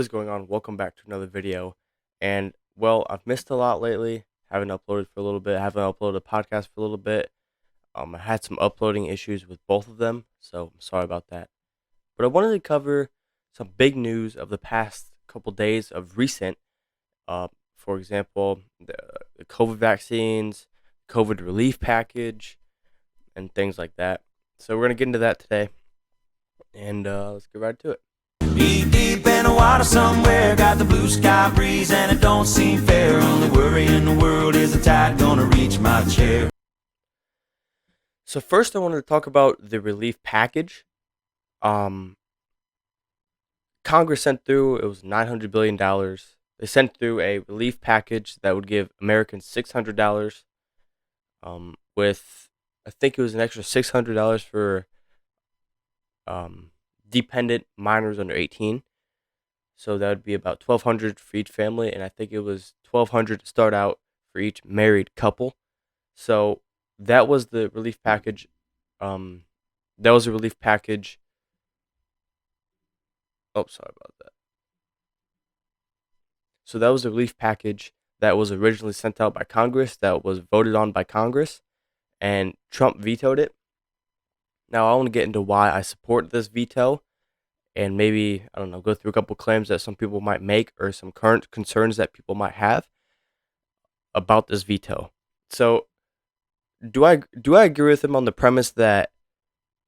What is going on? Welcome back to another video. And well, I've missed a lot lately. Haven't uploaded for a little bit. Haven't uploaded a podcast for a little bit. I had some uploading issues with both of them, so I'm sorry about that. But I wanted to cover some big news of the past couple days of recent. For example, the COVID vaccines, COVID relief package, and things like that. So we're gonna get into that today, and let's get right to it. Deep, deep in the water somewhere, got the blue sky breeze, and it don't seem fair. Only worry in the world is the tide gonna reach my chair. So first, I wanted to talk about the relief package. Um, Congress sent through, it was $900 billion. They sent through a relief package that would give Americans $600. With I think it was an extra $600 for dependent minors under 18. So that would be about $1,200 for each family, and I think it was $1,200 to start out for each married couple. So that was the relief package. That was a relief package. Oh, sorry about that. So that was a relief package that was originally sent out by Congress, that was voted on by Congress, and Trump vetoed it. Now I want to get into why I support this veto, and maybe, I don't know, go through a couple claims that some people might make or some current concerns that people might have about this veto. So, do I agree with him on the premise that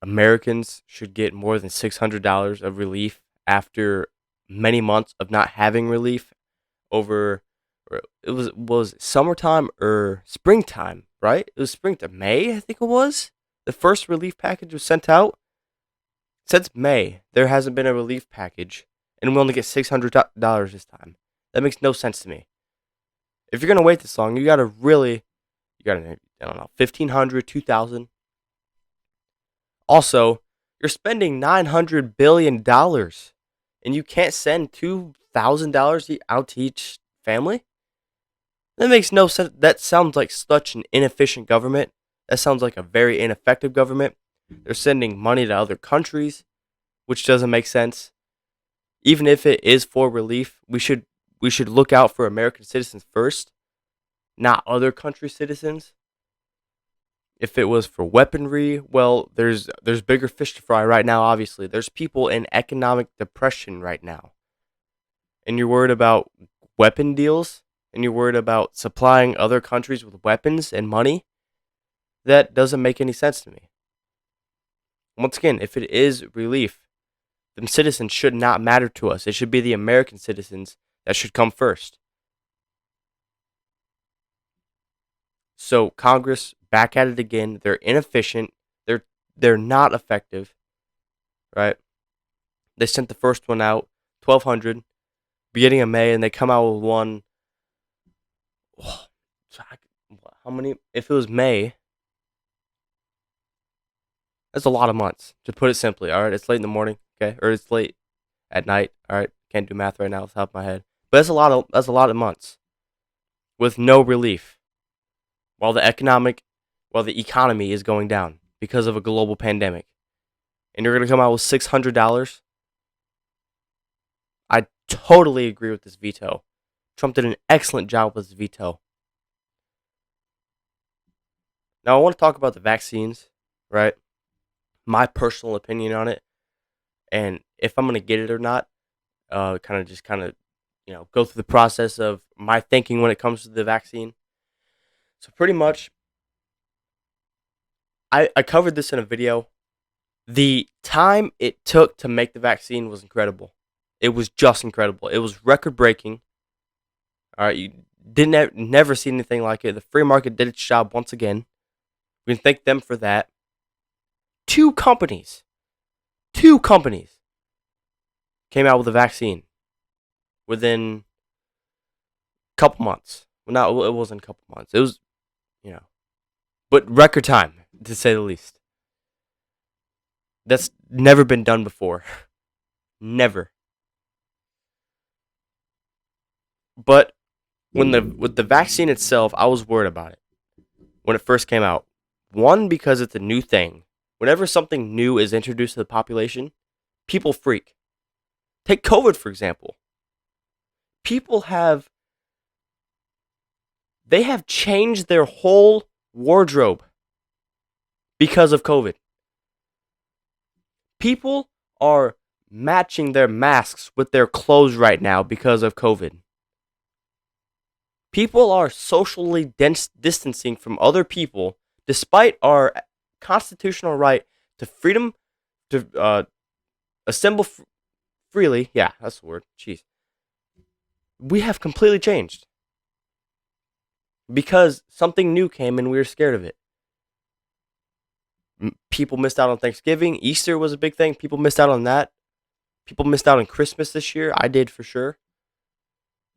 Americans should get more than $600 of relief after many months of not having relief over, or it was summertime or springtime, right? It was springtime, May, I think it was. The first relief package was sent out. Since May, there hasn't been a relief package, and we only get $600 this time. That makes no sense to me. If you're gonna wait this long, you gotta, I don't know, 1,500, 2,000. Also, you're spending $900 billion, and you can't send $2,000 out to each family. That makes no sense. That sounds like such an inefficient government. That sounds like a very ineffective government. They're sending money to other countries, which doesn't make sense. Even if it is for relief, we should look out for American citizens first, not other country citizens. If it was for weaponry, well, there's bigger fish to fry right now. Obviously, there's people in economic depression right now, and you're worried about weapon deals, and you're worried about supplying other countries with weapons and money. That doesn't make any sense to me. Once again, if it is relief, then citizens should not matter to us. It should be the American citizens that should come first. So Congress, back at it again. They're inefficient. They're not effective, right? They sent the first one out, 1,200, beginning of May, and they come out with one. How many? If it was May, that's a lot of months, to put it simply. All right, it's late in the morning, okay, or it's late at night. All right, can't do math right now off the top of my head, but that's a lot of months with no relief, while the economy is going down because of a global pandemic, and you're gonna come out with $600. I totally agree with this veto. Trump did an excellent job with this veto. Now I want to talk about the vaccines, right? My personal opinion on it, and if I'm gonna get it or not. Kind of, go through the process of my thinking when it comes to the vaccine. So pretty much, I covered this in a video. The time it took to make the vaccine was incredible. It was just incredible. It was record breaking. All right, you didn't never see anything like it. The free market did its job once again. We can thank them for that. Two companies came out with a vaccine within a couple months. Well, no, it wasn't a couple months. It was, but record time, to say the least. That's never been done before. Never. But with the vaccine itself, I was worried about it when it first came out. One, because it's a new thing. Whenever something new is introduced to the population, people freak. Take COVID, for example. People have they have changed their whole wardrobe because of COVID. People are matching their masks with their clothes right now because of COVID. People are socially distancing from other people despite our constitutional right to freedom to assemble freely. Yeah, that's the word. Jeez. We have completely changed because something new came and we were scared of it. People missed out on Thanksgiving. Easter was a big thing. People missed out on that. People missed out on Christmas this year. I did for sure.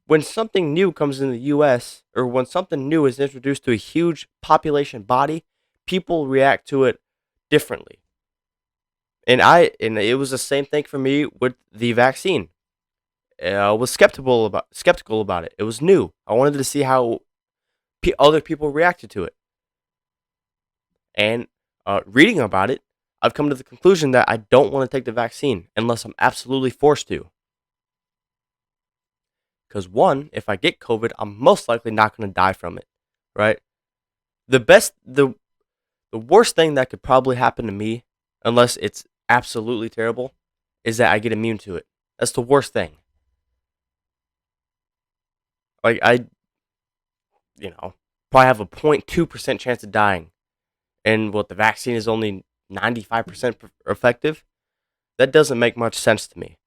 When something new comes in the US or when something new is introduced to a huge population body, people react to it differently. And it was the same thing for me with the vaccine. I was skeptical about it. It was new. I wanted to see how other people reacted to it. And reading about it, I've come to the conclusion that I don't want to take the vaccine unless I'm absolutely forced to. Because one, if I get COVID, I'm most likely not going to die from it, right? The best, the worst thing that could probably happen to me, unless it's absolutely terrible, is that I get immune to it. That's the worst thing. Like probably have a 0.2% chance of dying, and what the vaccine is only 95% effective. That doesn't make much sense to me.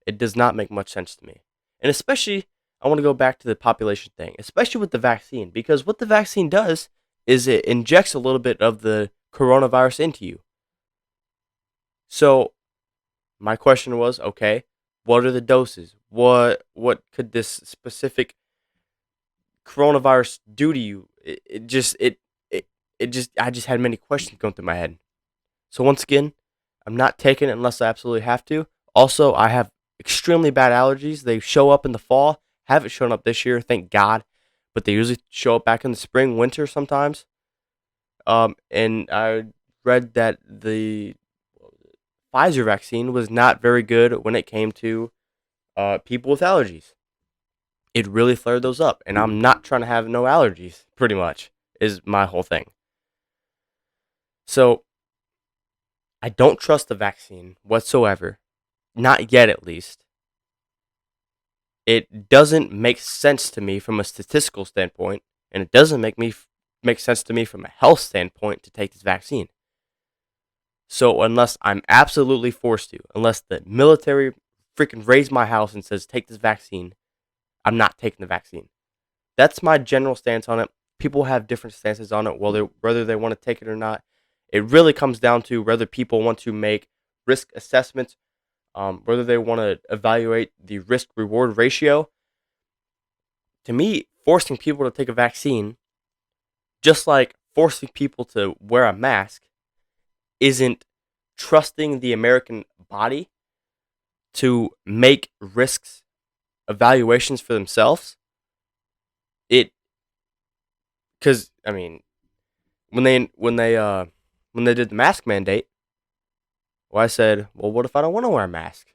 It does not make much sense to me. And especially, I want to go back to the population thing, especially with the vaccine, because what the vaccine does is it injects a little bit of the coronavirus into you. So, my question was, okay, what are the doses? What could this specific coronavirus do to you? I just had many questions going through my head. So once again, I'm not taking it unless I absolutely have to. Also, I have extremely bad allergies. They show up in the fall. Haven't shown up this year, thank God. But they usually show up back in the spring, winter sometimes. And I read that the Pfizer vaccine was not very good when it came to people with allergies. It really flared those up. And I'm not trying to have no allergies, pretty much, is my whole thing. So, I don't trust the vaccine whatsoever. Not yet, at least. It doesn't make sense to me from a statistical standpoint, and it doesn't make sense to me from a health standpoint to take this vaccine. So unless I'm absolutely forced to, unless the military freaking raised my house and says take this vaccine, I'm not taking the vaccine. That's my general stance on it. People have different stances on it, whether they want to take it or not. It really comes down to whether people want to make risk assessments, whether they want to evaluate the risk reward ratio. To me, forcing people to take a vaccine, just like forcing people to wear a mask, isn't trusting the American body to make risks evaluations for themselves. Because I mean, when they did the mask mandate, well, I said, well, what if I don't want to wear a mask?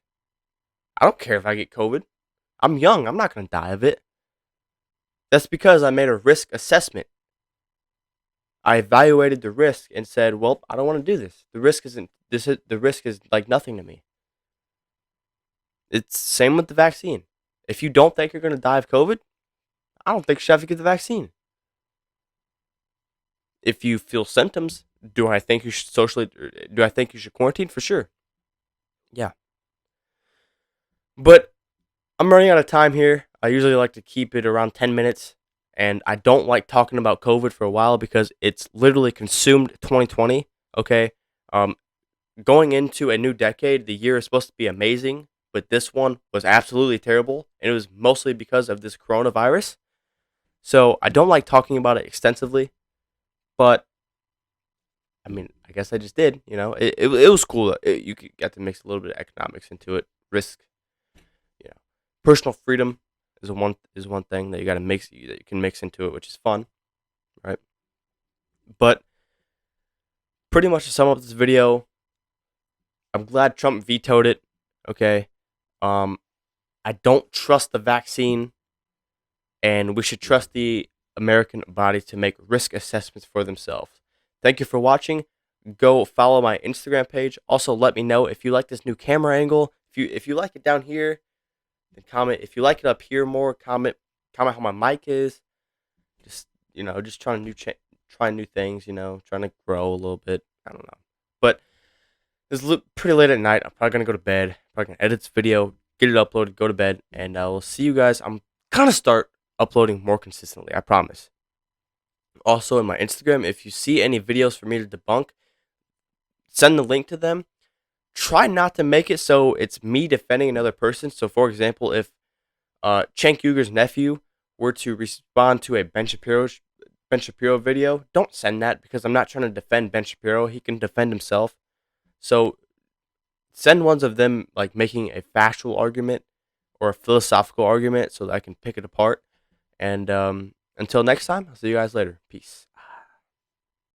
I don't care if I get COVID. I'm young. I'm not going to die of it. That's because I made a risk assessment. I evaluated the risk and said, well, I don't want to do this. The risk is like nothing to me. It's same with the vaccine. If you don't think you're going to die of COVID, I don't think you should have to get the vaccine. If you feel symptoms, do I think you should quarantine? For sure. Yeah. But I'm running out of time here. I usually like to keep it around 10 minutes. And I don't like talking about COVID for a while because it's literally consumed 2020. Okay. Going into a new decade, the year is supposed to be amazing, but this one was absolutely terrible. And it was mostly because of this coronavirus. So I don't like talking about it extensively. But I mean, I guess I just did. It was cool. You got to mix a little bit of economics into it. Risk, personal freedom is one thing that you got to mix that you can mix into it, which is fun, right? But pretty much to sum up this video, I'm glad Trump vetoed it. Okay, I don't trust the vaccine, and we should trust the American body to make risk assessments for themselves. Thank you for watching. Go follow my Instagram page. Also, let me know if you like this new camera angle. If you like it down here, then comment. If you like it up here more, comment how my mic is. Just just trying new things. Trying to grow a little bit. I don't know, but it's pretty late at night. I'm probably gonna go to bed. Probably gonna edit this video, get it uploaded, go to bed, and I will see you guys. I'm gonna start uploading more consistently. I promise. Also, in my Instagram, if you see any videos for me to debunk, send the link to them. Try not to make it so it's me defending another person. So, for example, if Cenk Uyghur's nephew were to respond to a Ben Shapiro video, don't send that because I'm not trying to defend Ben Shapiro. He can defend himself. So send ones of them like making a factual argument or a philosophical argument so that I can pick it apart. And until next time, I'll see you guys later. Peace.